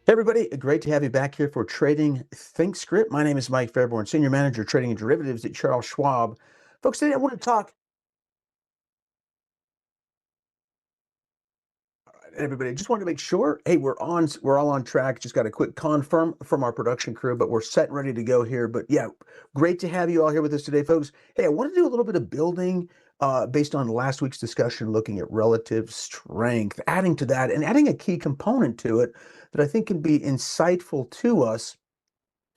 Hey everybody, great to have you back here for Trading ThinkScript. My name is Mike Fairborn, Senior Manager Trading and Derivatives at Charles Schwab. Folks, today I want to talk. All right, everybody, just wanted to make sure, hey, we're all on track. Just got a quick confirm from our production crew, but we're set and ready to go here. But yeah, great to have you all here with us today, folks. Hey, I want to do a little bit of building based on last week's discussion, looking at relative strength, adding to that and adding a key component to it that I think can be insightful to us.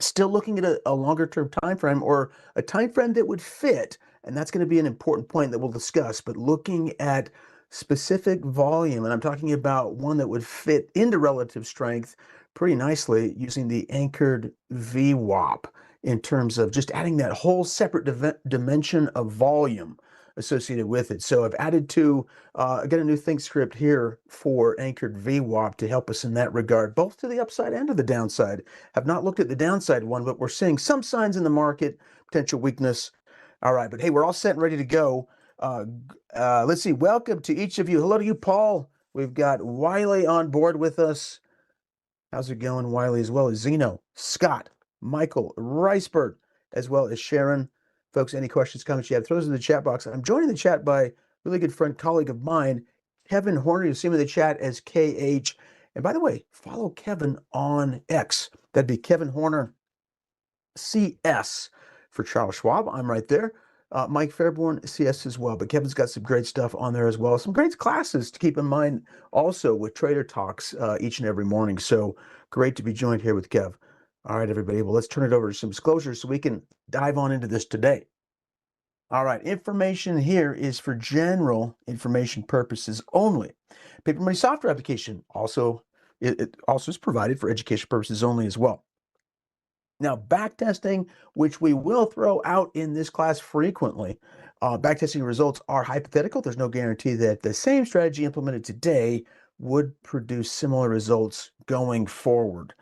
Still looking at a longer term time frame or a time frame that would fit, and that's going to be an important point that we'll discuss, but looking at specific volume, and I'm talking about one that would fit into relative strength pretty nicely using the anchored VWAP in terms of just adding that whole separate dimension of volume associated with it. So I've added to get a new ThinkScript here for anchored VWAP to help us in that regard, both to the upside and to the downside. Have not looked at the downside one, but we're seeing some signs in the market, potential weakness. All right, but hey, we're all set and ready to go. Let's see. Welcome to each of you. Hello to you, Paul. We've got Wiley on board with us. How's it going, Wiley, as well as Zeno, Scott, Michael, Ricebird, as well as Sharon. Folks, any questions, comments you have, throw those in the chat box. I'm joined in the chat by a really good friend, colleague of mine, Kevin Horner. You see him in the chat as KH. And by the way, follow Kevin on X. That'd be Kevin Horner CS for Charles Schwab. I'm right there. Mike Fairborn, CS as well. But Kevin's got some great stuff on there as well. Some great classes to keep in mind also with Trader Talks each and every morning. So great to be joined here with Kev. All right, everybody. Well, let's turn it over to some disclosures so we can dive on into this today. All right, information here is for general information purposes only. Paper Money software application also it also is provided for education purposes only as well. Now, backtesting, which we will throw out in this class frequently, backtesting results are hypothetical. There's no guarantee that the same strategy implemented today would produce similar results going forward.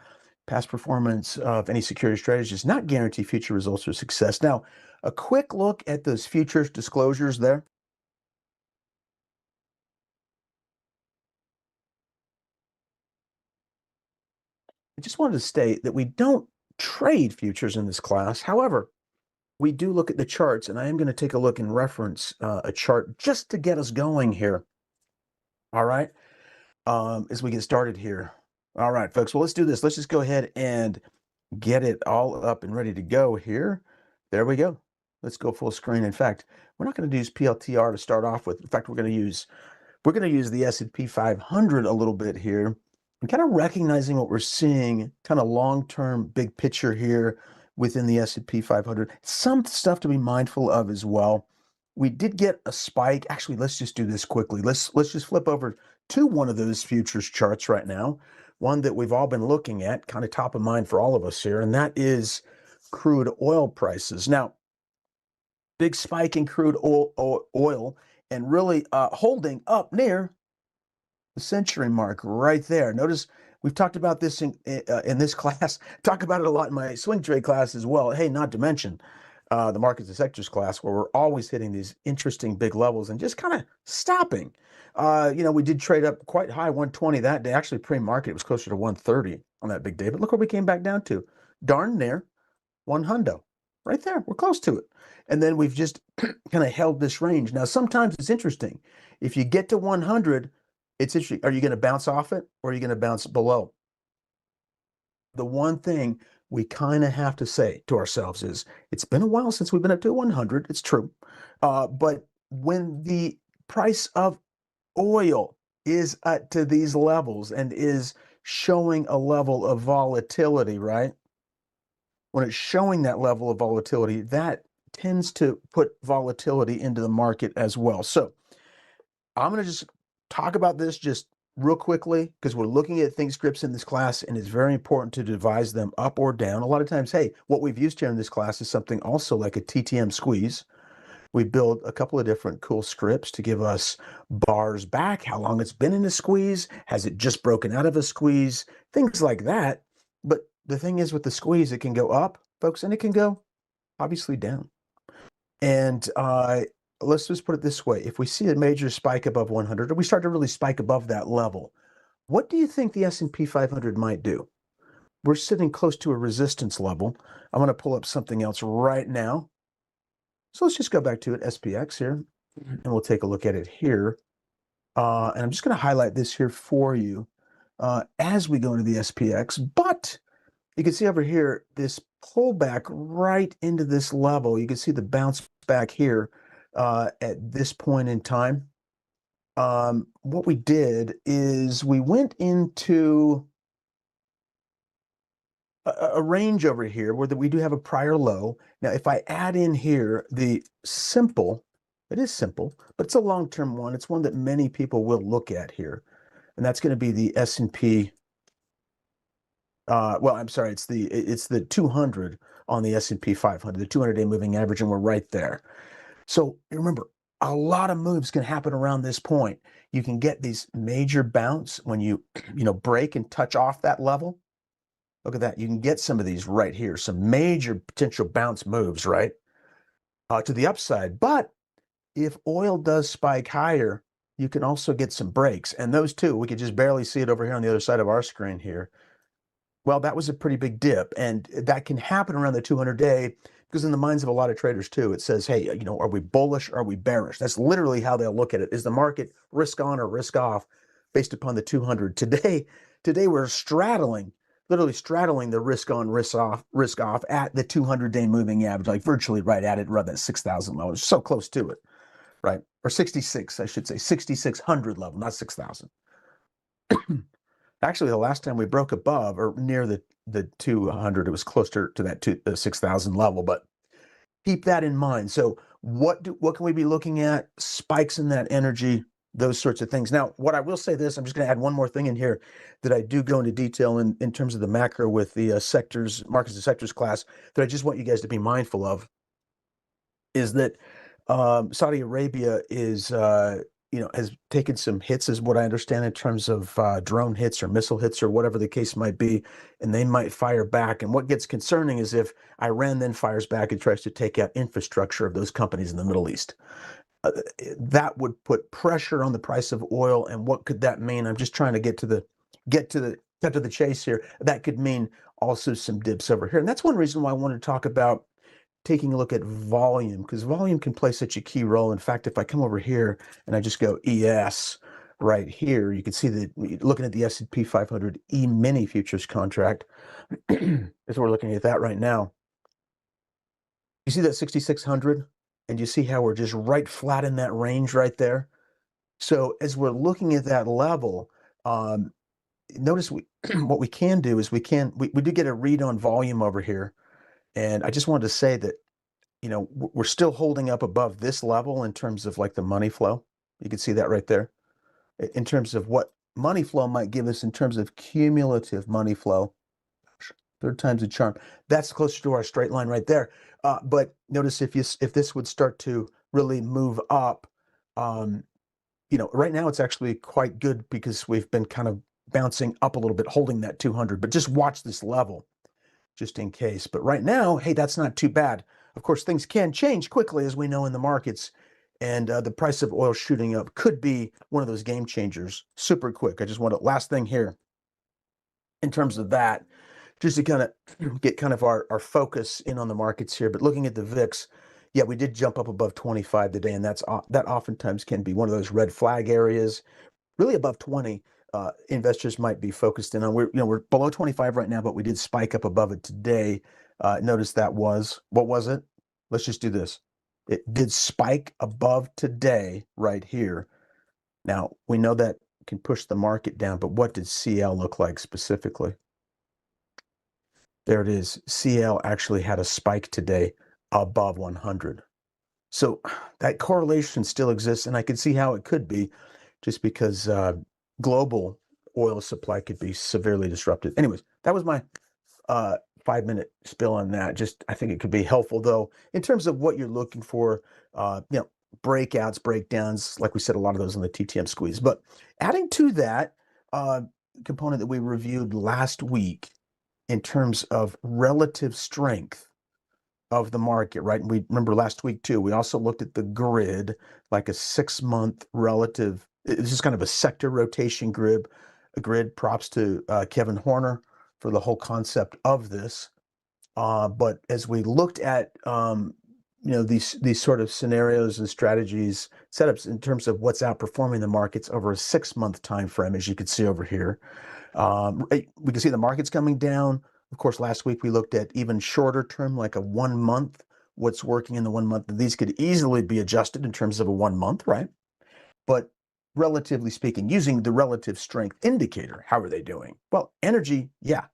Past performance of any security strategy does not guarantee future results or success. Now, a quick look at those futures disclosures there. I just wanted to state that we don't trade futures in this class. However, we do look at the charts, and I am going to take a look and reference a chart just to get us going here. All right, as we get started here. All right, folks, well, let's do this. Let's just go ahead and get it all up and ready to go here. There we go. Let's go full screen. In fact, we're not going to use PLTR to start off with. In fact, we're going to use the S&P 500 a little bit here, and kind of recognizing what we're seeing, kind of long-term big picture here within the S&P 500. Some stuff to be mindful of as well. We did get a spike. Actually, let's just do this quickly. Let's just flip over to one of those futures charts right now, one that we've all been looking at, kind of top of mind for all of us here, and that is crude oil prices. Now, big spike in crude oil and really holding up near the century mark right there. Notice we've talked about this in this class, talk about it a lot in my swing trade class as well. Hey, not to mention the markets and sectors class, where we're always hitting these interesting big levels and just kind of stopping. We did trade up quite high, 120 that day. Actually, pre-market, it was closer to 130 on that big day. But look where we came back down to. Darn near 100. Right there. We're close to it. And then we've just kind of held this range. Now, sometimes it's interesting. If you get to 100, it's interesting. Are you going to bounce off it or are you going to bounce below? The one thing we kind of have to say to ourselves is it's been a while since we've been up to 100. It's true. But when the price of oil is to these levels and is showing a level of volatility, right? When it's showing that level of volatility, that tends to put volatility into the market as well. So I'm going to just talk about this just real quickly because we're looking at ThinkScripts in this class, and it's very important to devise them up or down. A lot of times, hey, what we've used here in this class is something also like a TTM squeeze. We build a couple of different cool scripts to give us bars back, how long it's been in a squeeze, has it just broken out of a squeeze, things like that. But the thing is with the squeeze, it can go up, folks, and it can go obviously down. And let's just put it this way. If we see a major spike above 100, or we start to really spike above that level, what do you think the S&P 500 might do? we're sitting close to a resistance level. I'm going to pull up something else right now. So let's just go back to it, SPX here, and we'll take a look at it here. And I'm just going to highlight this here for you as we go into the SPX. But you can see over here, this pullback right into this level. You can see the bounce back here at this point in time. What we did is we went into a range over here where we do have a prior low. Now, if I add in here the simple, it is simple, but it's a long-term one. It's one that many people will look at here, and that's going to be the S&P. Well, I'm sorry, it's the 200 on the S&P 500, the 200-day moving average, and we're right there. So remember, a lot of moves can happen around this point. You can get these major bounce when you break and touch off that level. Look at that. You can get some of these right here, some major potential bounce moves, right, to the upside. But if oil does spike higher, you can also get some breaks. And those two, we could just barely see it over here on the other side of our screen here. Well, that was a pretty big dip. And that can happen around the 200-day because in the minds of a lot of traders too, it says, hey, are we bullish or are we bearish? That's literally how they'll look at it. Is the market risk on or risk off based upon the 200? Today we're literally straddling the risk on, risk off at the 200-day moving average, like virtually right at it, around that 6,000 level. It's so close to it, right? Or 66, I should say, 6,600 level, not 6,000. Actually, the last time we broke above or near the 200, it was closer to that 6,000 level. But keep that in mind. So what can we be looking at? Spikes in that energy, those sorts of things. Now, what I will say this, I'm just going to add one more thing in here that I do go into detail in terms of the macro with the sectors, markets and sectors class, that I just want you guys to be mindful of, is that Saudi Arabia is has taken some hits, is what I understand, in terms of drone hits or missile hits or whatever the case might be, and they might fire back. And what gets concerning is if Iran then fires back and tries to take out infrastructure of those companies in the Middle East. That would put pressure on the price of oil. And what could that mean? I'm just trying to cut to the chase here. That could mean also some dips over here. And that's one reason why I wanted to talk about taking a look at volume, because volume can play such a key role. In fact, if I come over here and I just go ES right here, you can see that looking at the S&P 500 E-mini futures contract, as we're looking at that right now, you see that 6,600, and you see how we're just right flat in that range right there. So as we're looking at that level, notice what we can do is we do get a read on volume over here. And I just wanted to say that, we're still holding up above this level in terms of like the money flow. You can see that right there in terms of what money flow might give us in terms of cumulative money flow. Third time's a charm. That's closer to our straight line right there. But notice if this would start to really move up, right now it's actually quite good because we've been kind of bouncing up a little bit, holding that 200. But just watch this level, just in case. But right now, hey, that's not too bad. Of course, things can change quickly, as we know in the markets, and the price of oil shooting up could be one of those game changers super quick. I just want to, last thing here, in terms of that, just to kind of get kind of our focus in on the markets here. But looking at the VIX, yeah, we did jump up above 25 today, and that oftentimes can be one of those red flag areas. Really above 20, investors might be focused in on. We're below 25 right now, but we did spike up above it today. Notice that was, what was it? Let's just do this. It did spike above today right here. Now, we know that can push the market down, but what did CL look like specifically? There it is. CL actually had a spike today above 100. So that correlation still exists, and I can see how it could be, just because global oil supply could be severely disrupted. Anyways, that was my 5-minute spill on that. Just, I think it could be helpful, though, in terms of what you're looking for, breakouts, breakdowns, like we said, a lot of those in the TTM squeeze. But adding to that component that we reviewed last week in terms of relative strength of the market, right? And we remember last week too, we also looked at the grid, like a 6-month relative. This is kind of a sector rotation grid. A grid. Props to Kevin Horner for the whole concept of this. But as we looked at these sort of scenarios and strategies setups in terms of what's outperforming the markets over a 6-month time frame, as you can see over here, we can see the markets coming down. Of course, last week we looked at even shorter term, like a 1 month, what's working in the 1 month. These could easily be adjusted in terms of a 1 month, right? But relatively speaking, using the relative strength indicator, how are they doing? Well, energy, yeah,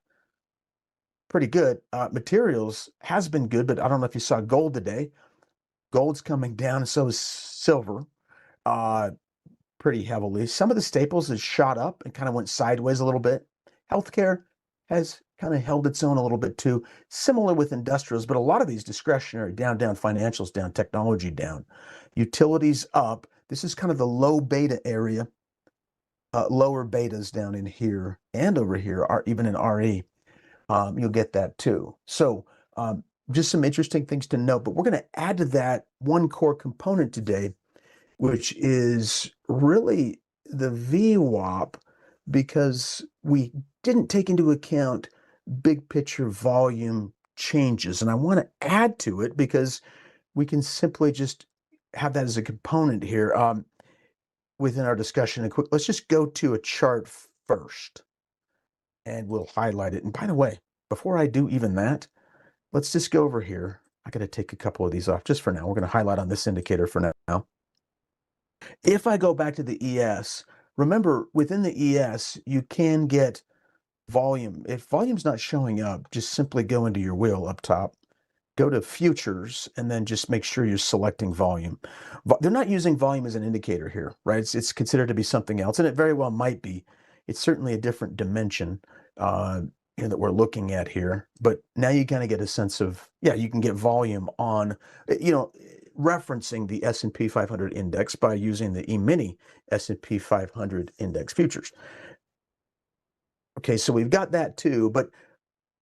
pretty good. Materials has been good, but I don't know if you saw gold today. Gold's coming down, and so is silver, pretty heavily. Some of the staples has shot up and kind of went sideways a little bit. Healthcare has kind of held its own a little bit too. Similar with industrials, but a lot of these discretionary down, financials down, technology down, utilities up. This is kind of the low beta area. Lower betas down in here and over here are even in RE. You'll get that too. So just some interesting things to note, but we're going to add to that one core component today, which is really the VWAP, because we didn't take into account big picture volume changes. And I want to add to it because we can simply just have that as a component here within our discussion. And let's just go to a chart first and we'll highlight it. And by the way, before I do even that, let's just go over here. I got to take a couple of these off just for now. We're going to highlight on this indicator for now. If I go back to the ES, remember within the ES, you can get volume. If volume's not showing up, just simply go into your wheel up top, go to futures, and then just make sure you're selecting volume. They're not using volume as an indicator here, right? It's considered to be something else, and it very well might be. It's certainly a different dimension that we're looking at here. But now you kind of get a sense of, yeah, you can get volume on, referencing the S&P 500 index by using the E-mini S&P 500 index futures. Okay, so we've got that too, but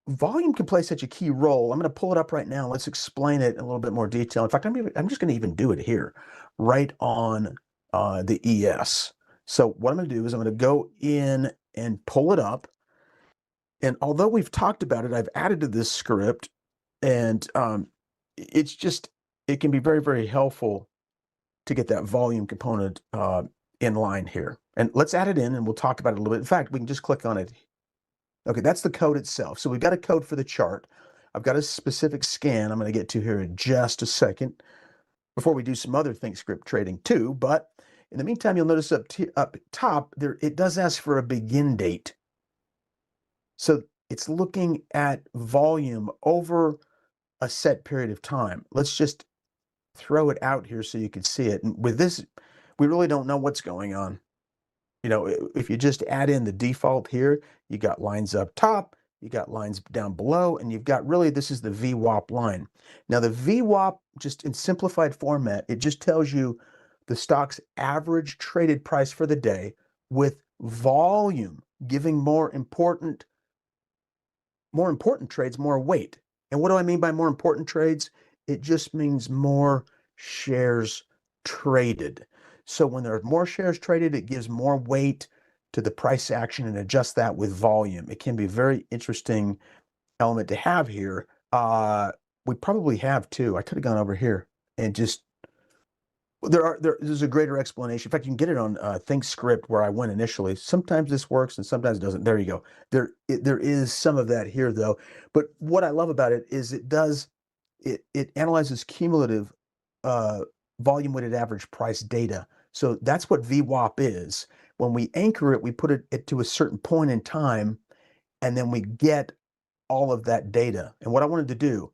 volume can play such a key role. I'm going to pull it up right now. Let's explain it in a little bit more detail. In fact, I'm just going to even do it here, right on the ES. So what I'm going to do is I'm going to go in and pull it up. And although we've talked about it, I've added to this script, and it can be very, very helpful to get that volume component in line here. And let's add it in, and we'll talk about it a little bit. In fact, we can just click on it. Okay, that's the code itself. So we've got a code for the chart. I've got a specific scan I'm going to get to here in just a second before we do some other ThinkScript trading too. But in the meantime, you'll notice up top there, it does ask for a begin date. So it's looking at volume over a set period of time. Let's just throw it out here so you can see it. And with this, we really don't know what's going on. If you just add in the default here, you got lines up top, you got lines down below, and you've got really, this is the VWAP line. Now the VWAP, just in simplified format, it just tells you the stock's average traded price for the day with volume giving more important trades more weight. And what do I mean by more important trades? It just means more shares traded. So when there are more shares traded, it gives more weight to the price action and adjust that with volume. It can be a very interesting element to have here. We probably have too. I could have gone over here and just, there's a greater explanation. In fact, you can get it on ThinkScript where I went initially. Sometimes this works and sometimes it doesn't. There you go. There is some of that here though. But what I love about it is it analyzes cumulative volume weighted average price data. So that's what VWAP is. When we anchor it, we put it to a certain point in time, and then we get all of that data. And what I wanted to do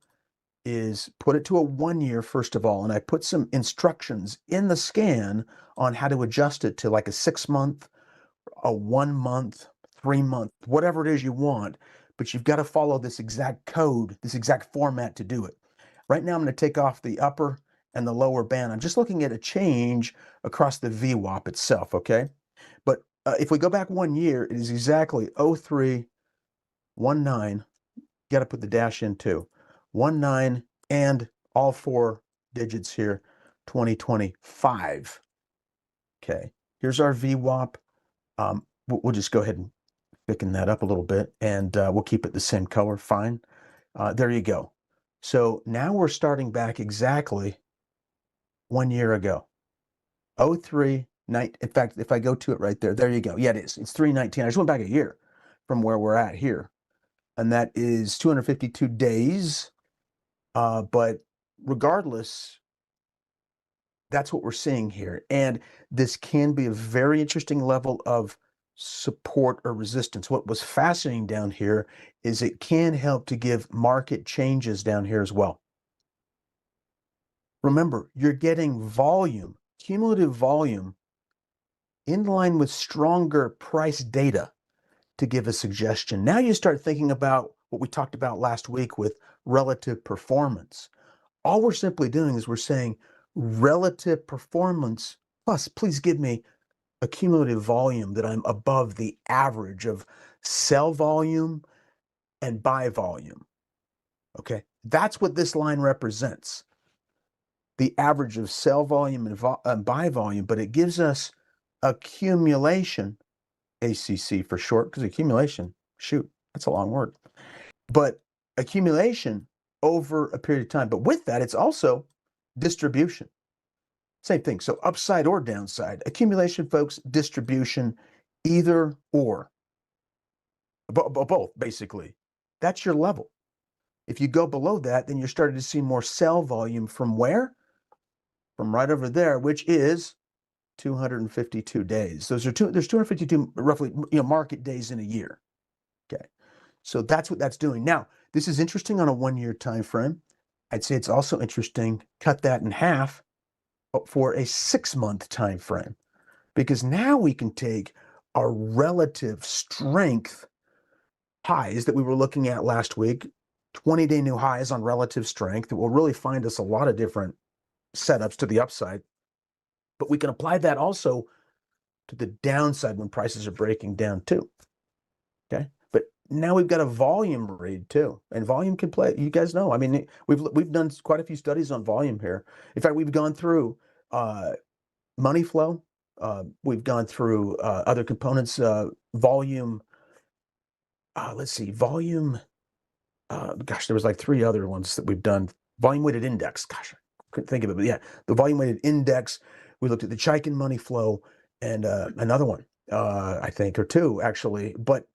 is put it to a 1 year, first of all, and I put some instructions in the scan on how to adjust it to like a 6-month, a 1 month, 3 month, whatever it is you want, but you've got to follow this exact code, this exact format to do it. Right now, I'm going to take off the upper and the lower band. I'm just looking at a change across the VWAP itself, okay? But if we go back 1 year, it is exactly 0319. Got to put the dash in too. 19 and all 4 digits here, 2025. Okay, here's our VWAP. We'll just go ahead and Picking that up a little bit, and we'll keep it the same color. Fine. There you go. So now we're starting back exactly 1 year ago. 03, in fact, if I go to it right there, there you go. Yeah, it is. It's 319. I just went back a year from where we're at here. And that is 252 days. But regardless, that's what we're seeing here. And this can be a very interesting level of support or resistance. What was fascinating down here is it can help to give market changes down here as well. Remember, you're getting volume, cumulative volume, in line with stronger price data to give a suggestion. Now you start thinking about what we talked about last week with relative performance. All we're simply doing is we're saying relative performance plus please give me a cumulative volume that I'm above the average of sell volume and buy volume. Okay, that's what this line represents, the average of sell volume and buy volume, but it gives us accumulation, ACC for short, because accumulation, shoot, that's a long word, but accumulation over a period of time. But with that, it's also distribution. Same thing. So upside or downside. Accumulation, folks, distribution, either or. Both, basically. That's your level. If you go below that, then you're starting to see more sell volume from where? From right over there, which is 252 days. There's 252 roughly, market days in a year. Okay. So that's what that's doing. Now, this is interesting on a 1 year time frame. I'd say it's also interesting, cut that in half for a 6-month time frame, because now we can take our relative strength highs that we were looking at last week, 20-day new highs on relative strength that will really find us a lot of different setups to the upside. But we can apply that also to the downside when prices are breaking down too. Okay. But now we've got a volume read too, and volume can play. You guys know. I mean, we've done quite a few studies on volume here. In fact, we've gone through money flow. We've gone through other components. Volume. Let's see. Volume. Gosh, there was like 3 other ones that we've done. Volume weighted index. Gosh, I couldn't think of it, but yeah, the volume weighted index. We looked at the Chaikin money flow and another one, I think, or 2 actually. But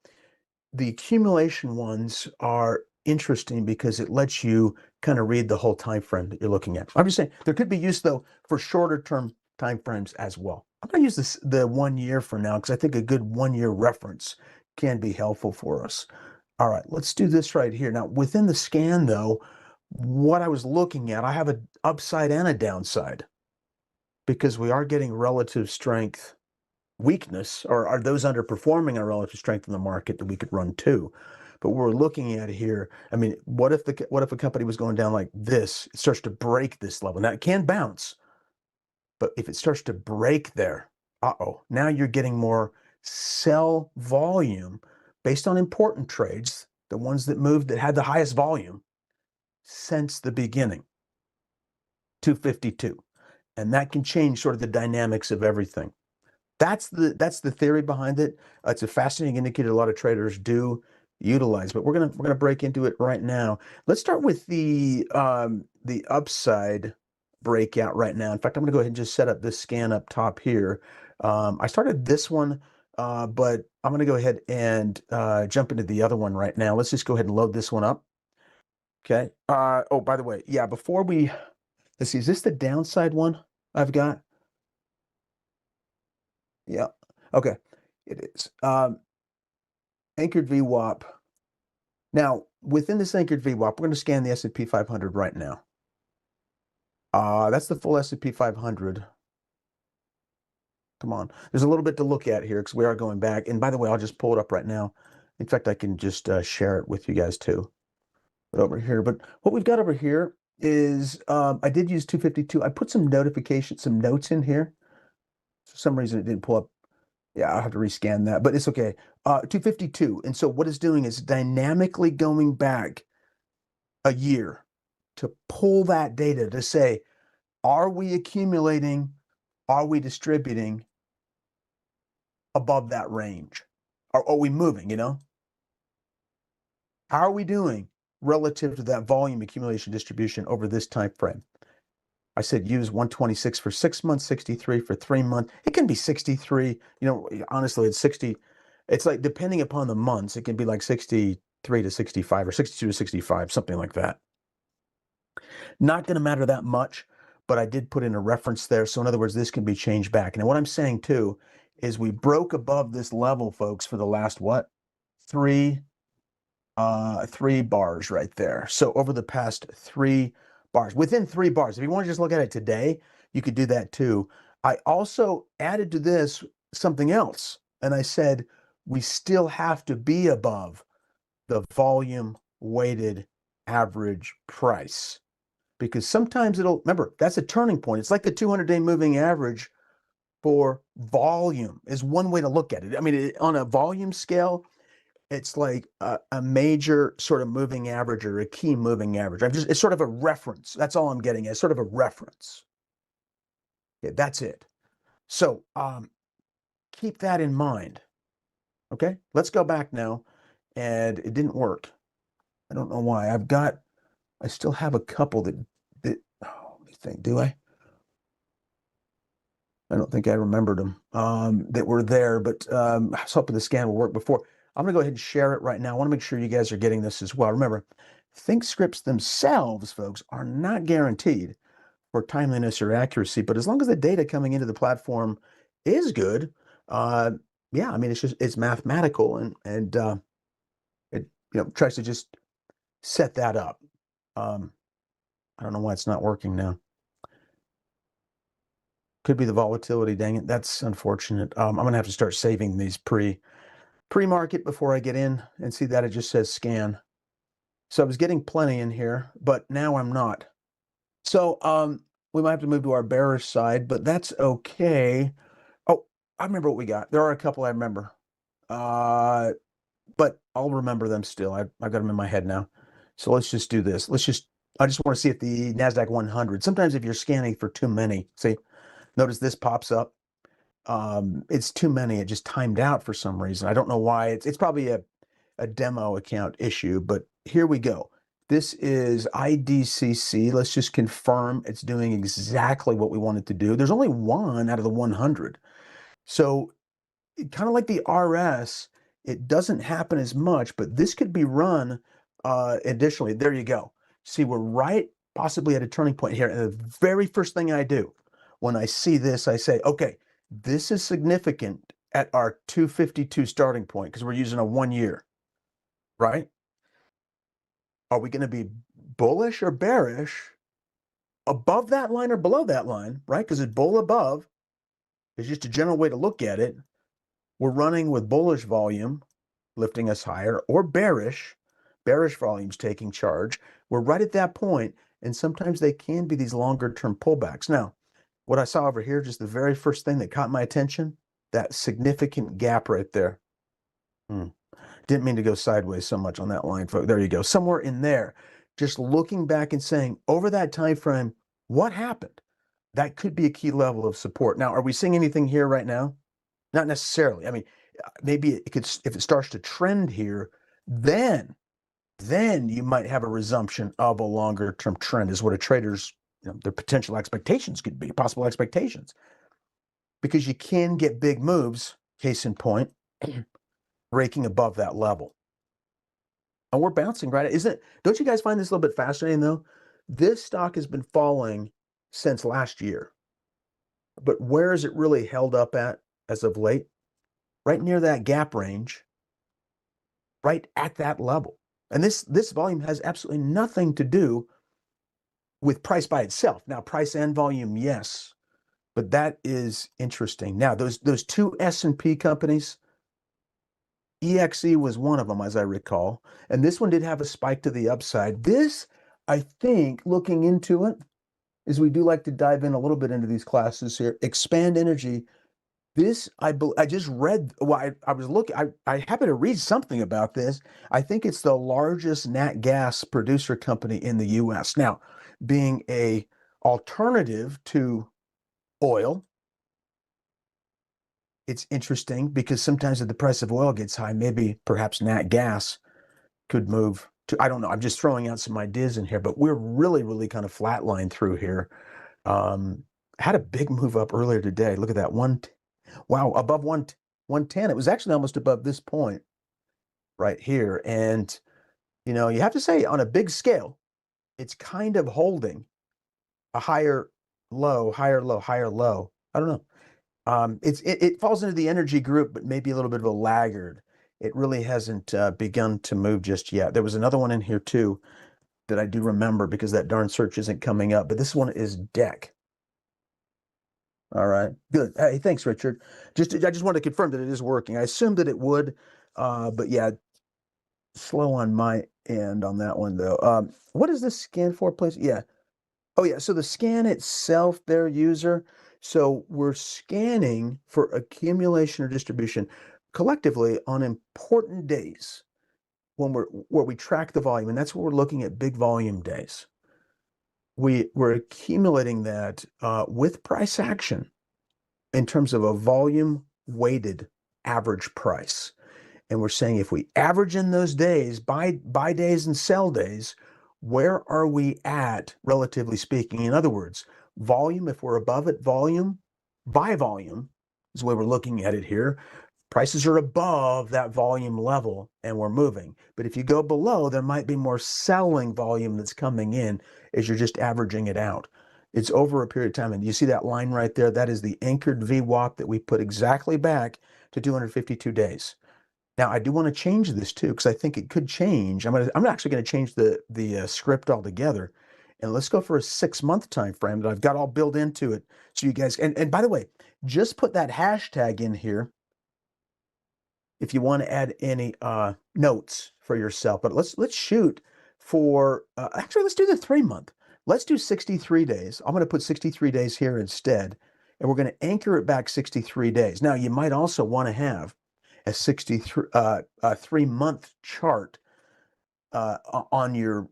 the accumulation ones are interesting because it lets you kind of read the whole time frame that you're looking at. I'm just saying there could be use though for shorter term time frames as well. I'm going to use the 1 year for now because I think a good 1 year reference can be helpful for us. All right, let's do this right here. Now, within the scan though, what I was looking at, I have an upside and a downside because we are getting relative strength weakness, or are those underperforming our relative strength in the market that we could run too. But what we're looking at here, I mean, what if a company was going down like this? It starts to break this level. Now it can bounce, but if it starts to break there, now you're getting more sell volume based on important trades, the ones that moved that had the highest volume since the beginning, 252. And that can change sort of the dynamics of everything. That's the theory behind it. It's a fascinating indicator a lot of traders do utilize, but we're gonna break into it right now. Let's start with the upside breakout right now. In fact, I'm gonna go ahead and just set up this scan up top here. I started this one, but I'm gonna go ahead and jump into the other one right now. Let's just go ahead and load this one up. Okay. Oh, by the way, yeah, before let's see, is this the downside one I've got? Yeah. Okay. It is. Anchored VWAP. Now, within this anchored VWAP, we're going to scan the S&P 500 right now. That's the full S&P 500. Come on. There's a little bit to look at here because we are going back. And by the way, I'll just pull it up right now. In fact, I can just share it with you guys too. But over here. But what we've got over here is I did use 252. I put some notifications, some notes in here. For some reason, it didn't pull up. Yeah, I'll have to rescan that, but it's okay. 252. And so what it's doing is dynamically going back a year to pull that data to say, are we accumulating? Are we distributing above that range? Are we moving, you know? How are we doing relative to that volume accumulation distribution over this time frame? I said use 126 for 6 months, 63 for 3 months. It can be 63. You know, honestly, it's 60. It's like depending upon the months, it can be like 63 to 65 or 62 to 65, something like that. Not going to matter that much, but I did put in a reference there. So in other words, this can be changed back. And what I'm saying too is we broke above this level, folks, for the last what? Three bars right there. So over the past 3 bars, within 3 bars, if you want to just look at it today, you could do that too. I also added to this something else, and I said we still have to be above the volume weighted average price, because sometimes it'll, remember, that's a turning point. It's like the 200-day moving average for volume is one way to look at it. I mean, on a volume scale, it's like a major sort of moving average or a key moving average. It's sort of a reference. That's all I'm getting at. It's sort of a reference. Yeah, that's it. So keep that in mind. Okay, let's go back now. And it didn't work. I don't know why. I still have a couple that oh, let me think, do I? I don't think I remembered them that were there, but I was hoping the scan will work before. I'm going to go ahead and share it right now. I want to make sure you guys are getting this as well. Remember, think scripts themselves, folks, are not guaranteed for timeliness or accuracy, but as long as the data coming into the platform is good, yeah, I mean, it's mathematical and it tries to just set that up. I don't know why it's not working now. Could be the volatility, dang it. That's unfortunate. I'm gonna have to start saving these pre-market before I get in and see that it just says scan. So I was getting plenty in here, but now I'm not. So we might have to move to our bearish side, but that's okay. Oh, I remember what we got. There are a couple I remember. But I'll remember them still. I've got them in my head now. So let's just do this. I just want to see if the NASDAQ 100, sometimes if you're scanning for too many, see, notice this pops up. It's too many. It just timed out for some reason. I don't know why. It's probably a demo account issue, but here we go. This is IDCC. Let's just confirm it's doing exactly what we want it to do. There's only one out of the 100. So kind of like the RS, it doesn't happen as much, but this could be run additionally. There you go. See, we're right possibly at a turning point here. And the very first thing I do when I see this, I say, okay, this is significant at our 252 starting point because we're using a 1 year, right? Are we going to be bullish or bearish above that line or below that line, right? Because it's bull above is just a general way to look at it. We're running with bullish volume lifting us higher, or bearish volumes taking charge. We're right at that point, and sometimes they can be these longer term pullbacks. Now, what I saw over here, just the very first thing that caught my attention, that significant gap right there. Didn't mean to go sideways so much on that line, folks. There you go. Somewhere in there, just looking back and saying, over that time frame, what happened? That could be a key level of support. Now, are we seeing anything here right now? Not necessarily. I mean, maybe it could, if it starts to trend here, then you might have a resumption of a longer term trend, is what a trader's, their potential expectations could be, possible expectations. Because you can get big moves, case in point, breaking above that level. And we're bouncing right. Don't you guys find this a little bit fascinating though? This stock has been falling since last year. But where is it really held up at as of late? Right near that gap range, right at that level. And this volume has absolutely nothing to do with price by itself. Now, price and volume, yes, but that is interesting. Now, those two S&P companies, EXE was one of them, as I recall, and this one did have a spike to the upside. This, I think, looking into it, is we do like to dive in a little bit into these classes here. Expand Energy. This, I just read, well, I was looking, I happened to read something about this. I think it's the largest nat gas producer company in the U.S. Now, being a alternative to oil, it's interesting because sometimes if the price of oil gets high, maybe perhaps nat gas could move to, I don't know. I'm just throwing out some ideas in here, but we're really kind of flatlined through here. Had a big move up earlier today. Look at that one. Wow, above 110. It was actually almost above this point right here. And, you have to say on a big scale, it's kind of holding a higher low, higher low, higher low. I don't know. It falls into the energy group, but maybe a little bit of a laggard. It really hasn't begun to move just yet. There was another one in here too that I do remember because that darn search isn't coming up, but this one is DEC. All right, good. Hey, thanks, Richard. I just wanted to confirm that it is working. I assumed that it would, but yeah, slow on my end on that one though. What is this scan for, please? Yeah. Oh yeah, so the scan itself there, user. So we're scanning for accumulation or distribution collectively on important days when where we track the volume, and that's what we're looking at, big volume days. We're accumulating that with price action in terms of a volume weighted average price. And we're saying if we average in those days, buy days and sell days, where are we at, relatively speaking? In other words, volume, if we're above it, volume, buy volume is the way we're looking at it here. Prices are above that volume level and we're moving. But if you go below, there might be more selling volume that's coming in as you're just averaging it out. It's over a period of time. And you see that line right there? That is the anchored VWAP that we put exactly back to 252 days. Now, I do want to change this too, because I think it could change. I'm actually going to change the script altogether. And let's go for a 6-month time frame that I've got all built into it. So you guys, and by the way, just put that hashtag in here if you want to add any notes for yourself. But let's shoot for, actually, let's do the 3-month. Let's do 63 days. I'm going to put 63 days here instead. And we're going to anchor it back 63 days. Now, you might also want to have a 3-month chart on your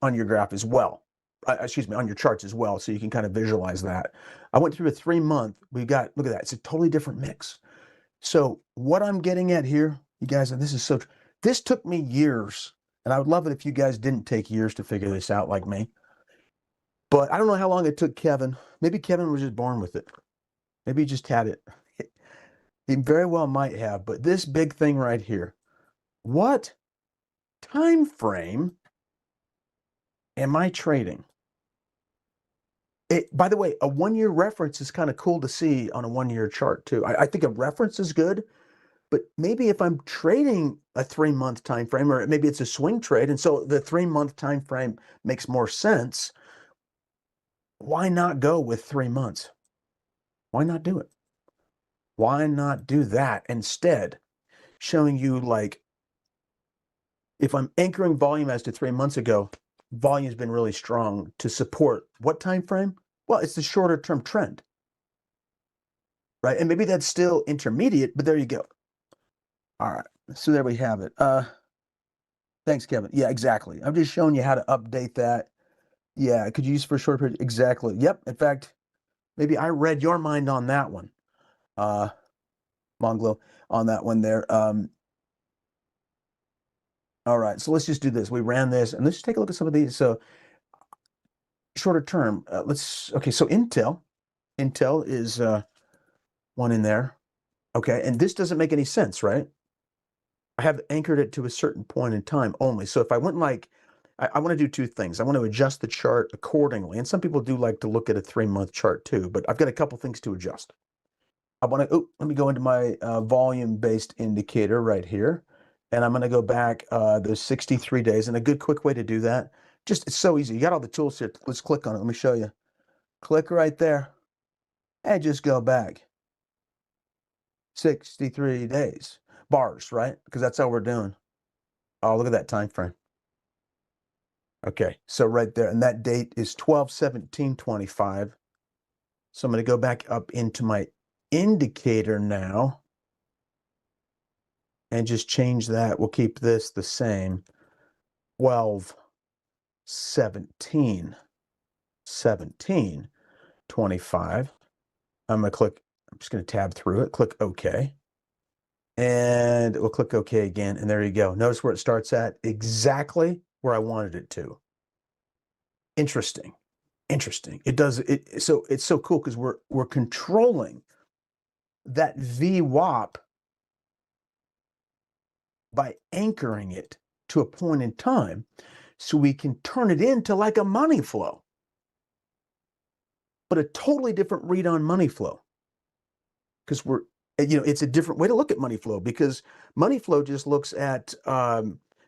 graph as well. Excuse me, on your charts as well, so you can kind of visualize that. I went through a 3-month. We got, look at that. It's a totally different mix. So what I'm getting at here, you guys, and this took me years, and I would love it if you guys didn't take years to figure this out like me. But I don't know how long it took Kevin. Maybe Kevin was just born with it. Maybe he just had it. He very well might have, but this big thing right here, what time frame am I trading? By the way, a 1-year reference is kind of cool to see on a 1-year chart too. I think a reference is good, but maybe if I'm trading a 3-month time frame, or maybe it's a swing trade, and so the 3-month time frame makes more sense, why not go with 3 months? Why not do it? Why not do that instead? Showing you, like, if I'm anchoring volume as to 3 months ago, volume's been really strong to support what time frame? Well, it's the shorter term trend, right? And maybe that's still intermediate, but there you go. All right, so there we have it. Thanks, Kevin. Yeah, exactly. I'm just showing you how to update that. Yeah, could you use for a short period? Exactly. Yep. In fact, maybe I read your mind on that one, Monglo, on that one there. All right, so let's just do this. We ran this, and let's just take a look at some of these. So shorter term, okay, so Intel is one in there. Okay, and this doesn't make any sense, right? I have anchored it to a certain point in time only. So if I went like, I want to do two things. I want to adjust the chart accordingly. And some people do like to look at a 3-month chart too, but I've got a couple things to adjust. I want to, let me go into my volume-based indicator right here. And I'm going to go back those 63 days. And a good quick way to do that, it's so easy. You got all the tools here. Let's click on it. Let me show you. Click right there and just go back 63 days. Bars, right? Because that's how we're doing. Oh, look at that time frame. Okay, so right there, and that date is 12/17/25. So I'm going to go back up into my indicator now and just change that. We'll keep this the same. 12/17/25. I'm going to click I'm just going to tab through it, click OK. And we'll click OK again, and there you go. Notice where it starts at, exactly where I wanted it to. Interesting. Interesting. It does it, so it's so cool because we're controlling that VWAP by anchoring it to a point in time so we can turn it into like a money flow, but a totally different read on money flow, because it's a different way to look at money flow, because money flow just looks at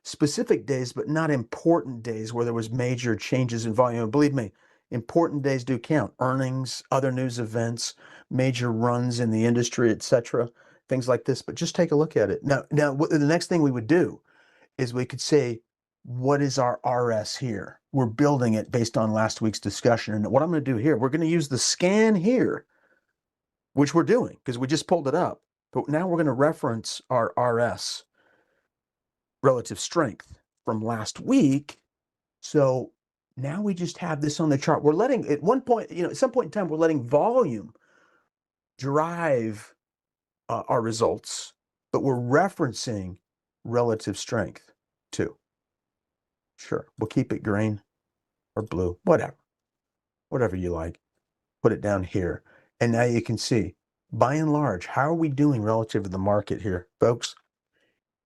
specific days, but not important days where there was major changes in volume. And believe me, important days do count. Earnings, other news events, major runs in the industry, etc., things like this. But just take a look at it. Now, the next thing we would do is we could say, what is our RS here? We're building it based on last week's discussion. And what I'm going to do here, we're going to use the scan here, which we're doing because we just pulled it up. But now we're going to reference our RS, relative strength, from last week. So now we just have this on the chart. We're letting, at one point, at some point in time, we're letting volume drive our results, but we're referencing relative strength too. Sure, we'll keep it green or blue, whatever you like. Put it down here. And now you can see, by and large, how are we doing relative to the market here, folks?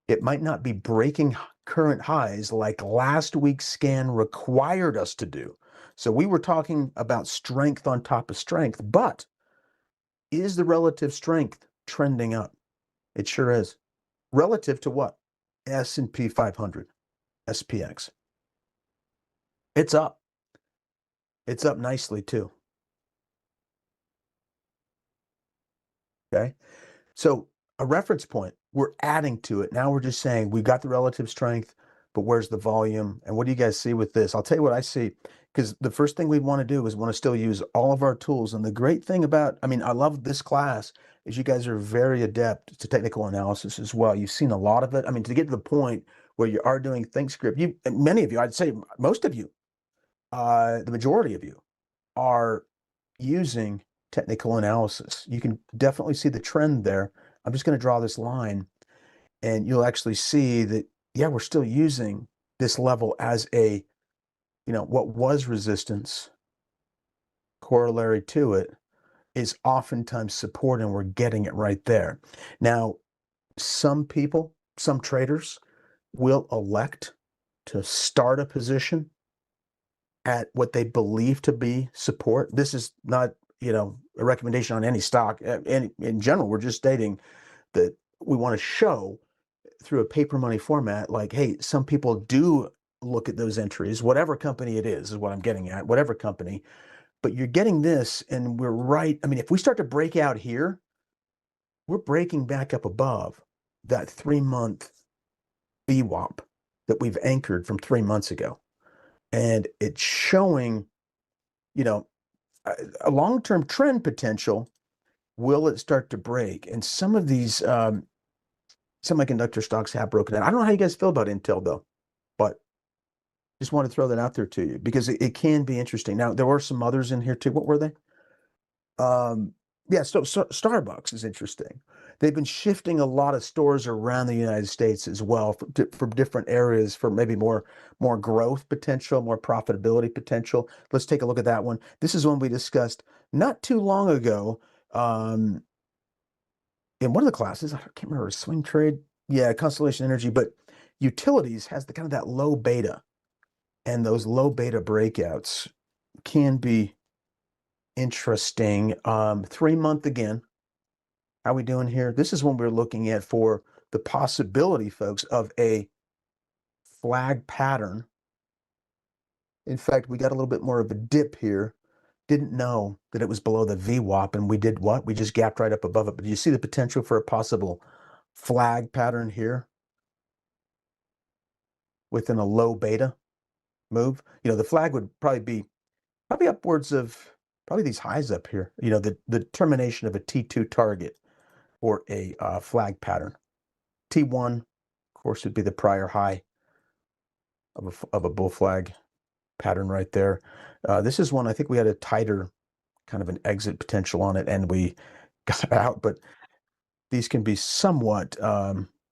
It might not be breaking current highs like last week's scan required us to do. So we were talking about strength on top of strength, but is the relative strength trending up? It sure is. Relative to what? S&P 500, SPX. It's up. It's up nicely too. Okay. So a reference point, we're adding to it. Now we're just saying we've got the relative strength, but where's the volume? And what do you guys see with this? I'll tell you what I see, because the first thing we want to do is want to still use all of our tools. And the great thing about, I love this class, is you guys are very adept to technical analysis as well. You've seen a lot of it. To get to the point where you are doing ThinkScript, many of you, I'd say most of you, the majority of you are using technical analysis. You can definitely see the trend there. I'm just going to draw this line, and you'll actually see that, yeah, we're still using this level as a, what was resistance, corollary to it is oftentimes support, and we're getting it right there. Now, some people, some traders will elect to start a position at what they believe to be support. This is not, a recommendation on any stock. In general, we're just stating that we want to show through a paper money format, like, hey, some people do look at those entries, whatever company it is what I'm getting at, whatever company, but you're getting this, and we're right. If we start to break out here, we're breaking back up above that 3-month VWAP that we've anchored from 3 months ago. And it's showing, a long-term trend potential. Will it start to break? And some of these semiconductor stocks have broken out. I don't know how you guys feel about Intel, though, but just want to throw that out there to you because it can be interesting. Now, there were some others in here too. What were they? Yeah, so Starbucks is interesting. They've been shifting a lot of stores around the United States as well for different areas for maybe more growth potential, more profitability potential. Let's take a look at that one. This is one we discussed not too long ago in one of the classes. I can't remember, swing trade. Yeah, Constellation Energy, but utilities has the kind of that low beta, and those low beta breakouts can be interesting. 3-month again. How we doing here? This is when we're looking at for the possibility, folks, of a flag pattern. In fact, we got a little bit more of a dip here. Didn't know that it was below the VWAP, and we did what? We just gapped right up above it. But do you see the potential for a possible flag pattern here within a low beta move? The flag would probably be upwards of these highs up here. The termination of a T2 target or a flag pattern. T1, of course, would be the prior high of a bull flag pattern right there. This is one I think we had a tighter kind of an exit potential on it, and we got out, but these can be somewhat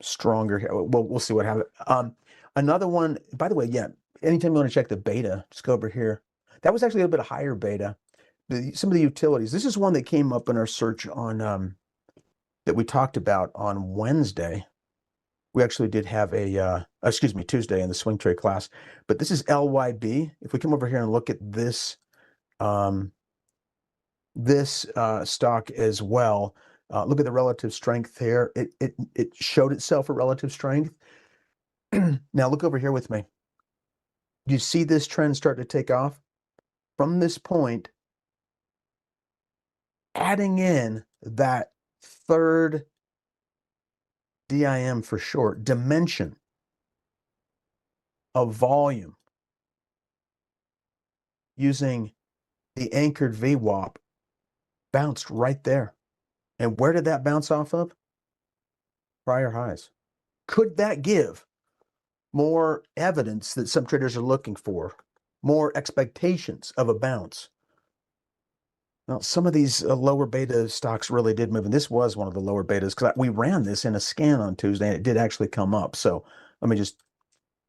stronger here. We'll see what happens. Another one, by the way, yeah, anytime you want to check the beta, just go over here. That was actually a little bit higher beta. Some of the utilities. This is one that came up in our search on that we talked about on Wednesday. We actually did have a, excuse me, Tuesday in the swing trade class. But this is LYB. If we come over here and look at this, stock as well, look at the relative strength here. It showed itself a relative strength. Now look over here with me. Do you see this trend start to take off? From this point, adding in that third DIM for short, dimension of volume using the anchored VWAP, bounced right there. And where did that bounce off of? Prior highs. Could that give more evidence that some traders are looking for, more expectations of a bounce? Now, some of these lower beta stocks really did move, and this was one of the lower betas because we ran this in a scan on Tuesday, and it did actually come up. So let me just,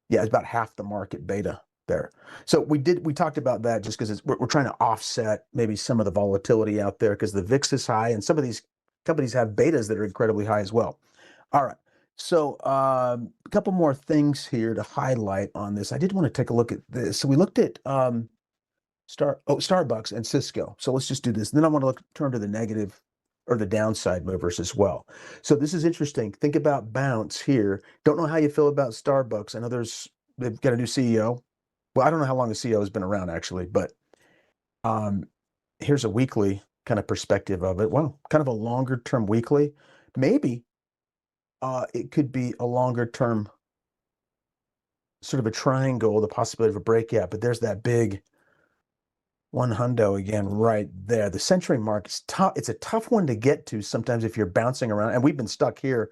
yeah, it's about half the market beta there. So we talked about that just because we're trying to offset maybe some of the volatility out there because the VIX is high, and some of these companies have betas that are incredibly high as well. All right. So a couple more things here to highlight on this. I did want to take a look at this. So we looked at Starbucks and Cisco. So let's just do this. And then I want to turn to the negative or the downside movers as well. So this is interesting. Think about bounce here. Don't know how you feel about Starbucks. I know they've got a new CEO. Well, I don't know how long the CEO has been around actually, but here's a weekly kind of perspective of it. Well, kind of a longer term weekly. Maybe it could be a longer term sort of a triangle, the possibility of a breakout, but there's that big one hundo again right there. The century mark is tough. It's a tough one to get to sometimes if you're bouncing around, and we've been stuck here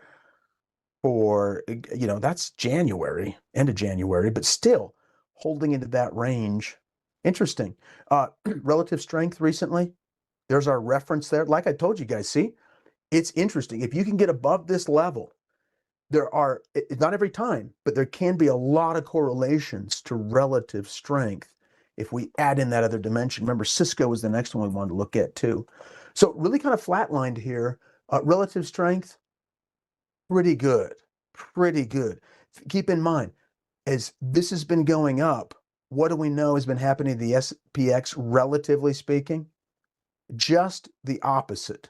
for, that's January, end of January, but still holding into that range. Interesting. Relative strength recently. There's our reference there. Like I told you guys, see, it's interesting. If you can get above this level, it's not every time, but there can be a lot of correlations to relative strength if we add in that other dimension. Remember, Cisco was the next one we wanted to look at too. So really kind of flatlined here. Relative strength, pretty good, pretty good. Keep in mind, as this has been going up, what do we know has been happening to the SPX, relatively speaking? Just the opposite.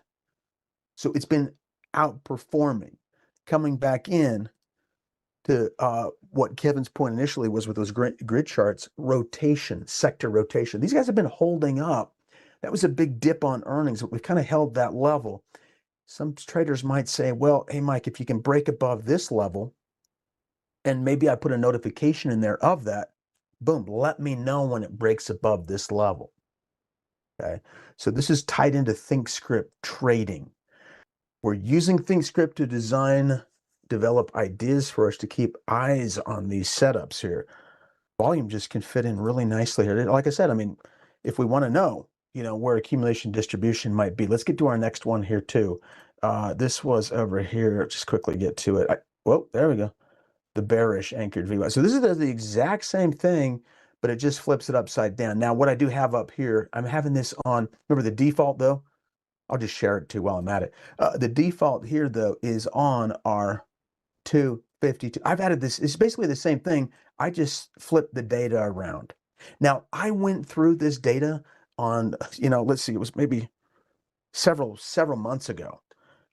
So it's been outperforming, coming back in to what Kevin's point initially was with those grid charts, rotation, sector rotation. These guys have been holding up. That was a big dip on earnings, but we've kind of held that level. Some traders might say, well, hey, Mike, if you can break above this level, and maybe I put a notification in there of that, boom, let me know when it breaks above this level. Okay, so this is tied into ThinkScript trading. We're using ThinkScript to develop ideas for us to keep eyes on these setups here. Volume just can fit in really nicely here. Like I said, I mean, if we want to know, where accumulation distribution might be, let's get to our next one here too. This was over here. Just quickly get to it. Well, there we go. The bearish anchored VWAP. So this is the exact same thing, but it just flips it upside down. Now, what I do have up here, I'm having this on, remember the default though? I'll just share it too while I'm at it. The default here though is on our 252. I've added this. It's basically the same thing. I just flipped the data around. Now, I went through this data on, let's see, it was maybe several months ago.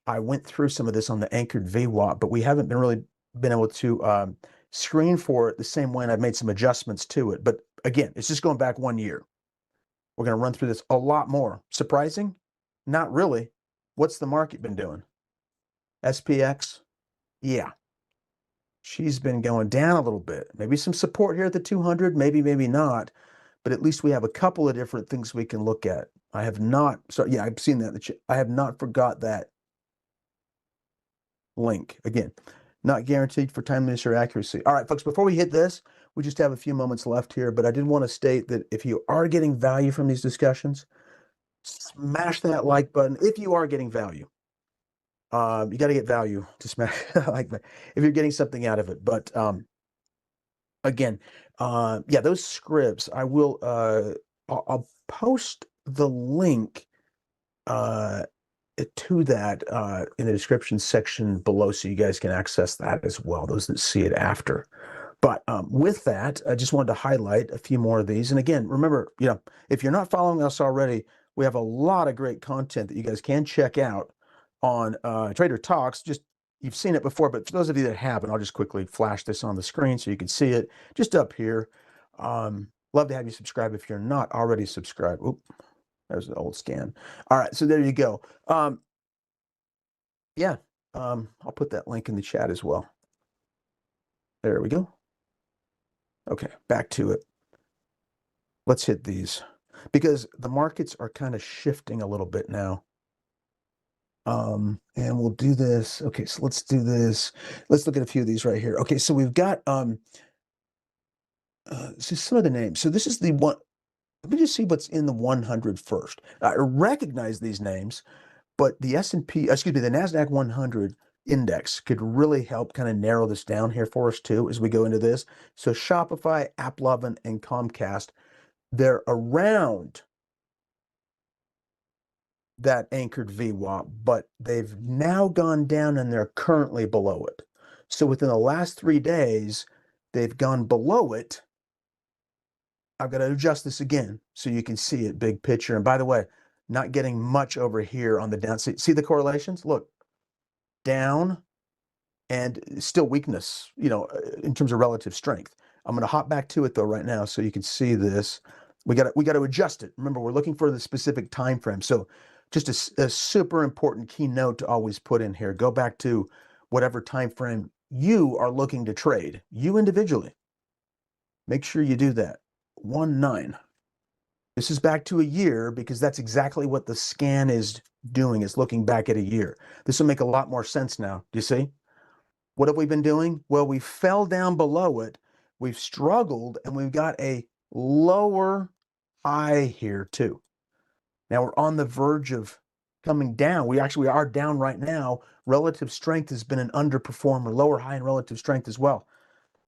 I went through some of this on the anchored VWAP, but we haven't been able to screen for it the same way, and I've made some adjustments to it. But again, it's just going back 1 year. We're going to run through this a lot more. Surprising? Not really. What's the market been doing? SPX? Yeah. She's been going down a little bit. Maybe some support here at the 200, maybe not. But at least we have a couple of different things we can look at. I have not, so yeah, I've seen that. I have not forgot that link. Again, not guaranteed for timeliness or accuracy. All right, folks, before we hit this, we just have a few moments left here, but I did want to state that if you are getting value from these discussions, Smash that like button if you are getting value. You got to get value to smash like that if you're getting something out of it. But again, yeah, those scripts, I'll post the link to that in the description section below so you guys can access that as well, those that see it after. But with that, I just wanted to highlight a few more of these. And again, remember, if you're not following us already, we have a lot of great content that you guys can check out on Trader Talks. Just you've seen it before, but for those of you that haven't, I'll just quickly flash this on the screen so you can see it just up here. Love to have you subscribe if you're not already subscribed. Oop, there's the old scan. All right, so there you go. Yeah, I'll put that link in the chat as well. There we go. Okay, back to it. Let's hit these because the markets are kind of shifting a little bit now. And we'll do this. Okay, so let's do this. Let's look at a few of these right here. Okay, so we've got so some of the names. So this is the one. Let me just see what's in the 100 first. I recognize these names, but the S&P, excuse me, the NASDAQ 100 index could really help kind of narrow this down here for us too as we go into this. So Shopify, AppLovin, and Comcast, they're around that anchored VWAP, but they've now gone down and they're currently below it. So within the last 3 days, they've gone below it. I've got to adjust this again so you can see it big picture. And by the way, not getting much over here on the down. See the correlations? Look, down and still weakness, in terms of relative strength. I'm going to hop back to it though right now so you can see this. We got to adjust it. Remember, we're looking for the specific time frame. So just a super important key note to always put in here. Go back to whatever time frame you are looking to trade, you individually. Make sure you do that. 1-9. This is back to a year because that's exactly what the scan is doing, is looking back at a year. This will make a lot more sense now. Do you see? What have we been doing? Well, we fell down below it. We've struggled and we've got a lower high here too. Now we're on the verge of coming down. We actually are down right now. Relative strength has been an underperformer, lower high in relative strength as well.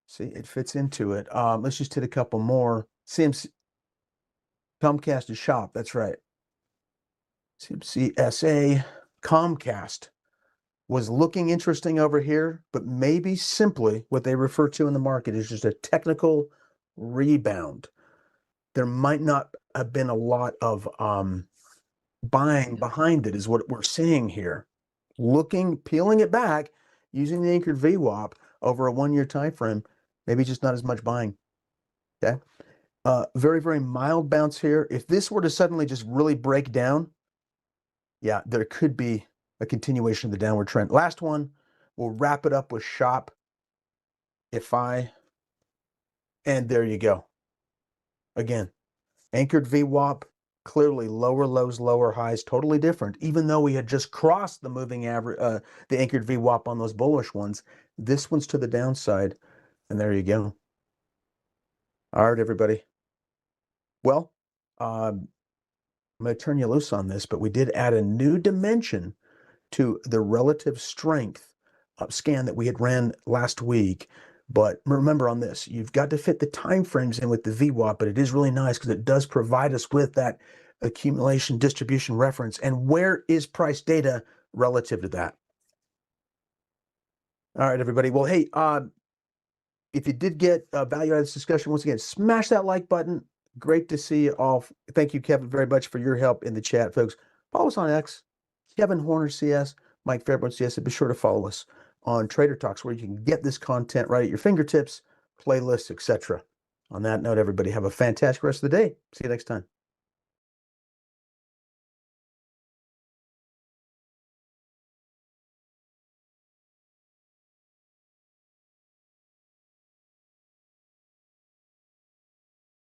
See, it fits into it. Let's just hit a couple more. CMC, Comcast is shop. That's right. CMC SA, Comcast was looking interesting over here, but maybe simply what they refer to in the market is just a technical rebound. There might not have been a lot of buying behind it, is what we're seeing here. Peeling it back, using the anchored VWAP over a 1-year time frame, maybe just not as much buying. Okay. Very, very mild bounce here. If this were to suddenly just really break down, yeah, there could be a continuation of the downward trend. Last one, we'll wrap it up with Shop, and there you go. Again, anchored VWAP, clearly lower lows, lower highs, totally different. Even though we had just crossed the moving average, the anchored VWAP on those bullish ones, this one's to the downside, and there you go. All right, everybody. Well, I'm going to turn you loose on this, but we did add a new dimension to the relative strength scan that we had ran last week. But remember on this, you've got to fit the time frames in with the VWAP, but it is really nice because it does provide us with that accumulation distribution reference. And where is price data relative to that? All right, everybody. Well, hey, if you did get value out of this discussion, once again, smash that like button. Great to see you all. Thank you, Kevin, very much for your help in the chat, folks. Follow us on X, Kevin Horner CS, Mike Fairburn CS, and be sure to follow us on Trader Talks, where you can get this content right at your fingertips, playlists, etc. On that note, everybody, have a fantastic rest of the day. See you next time.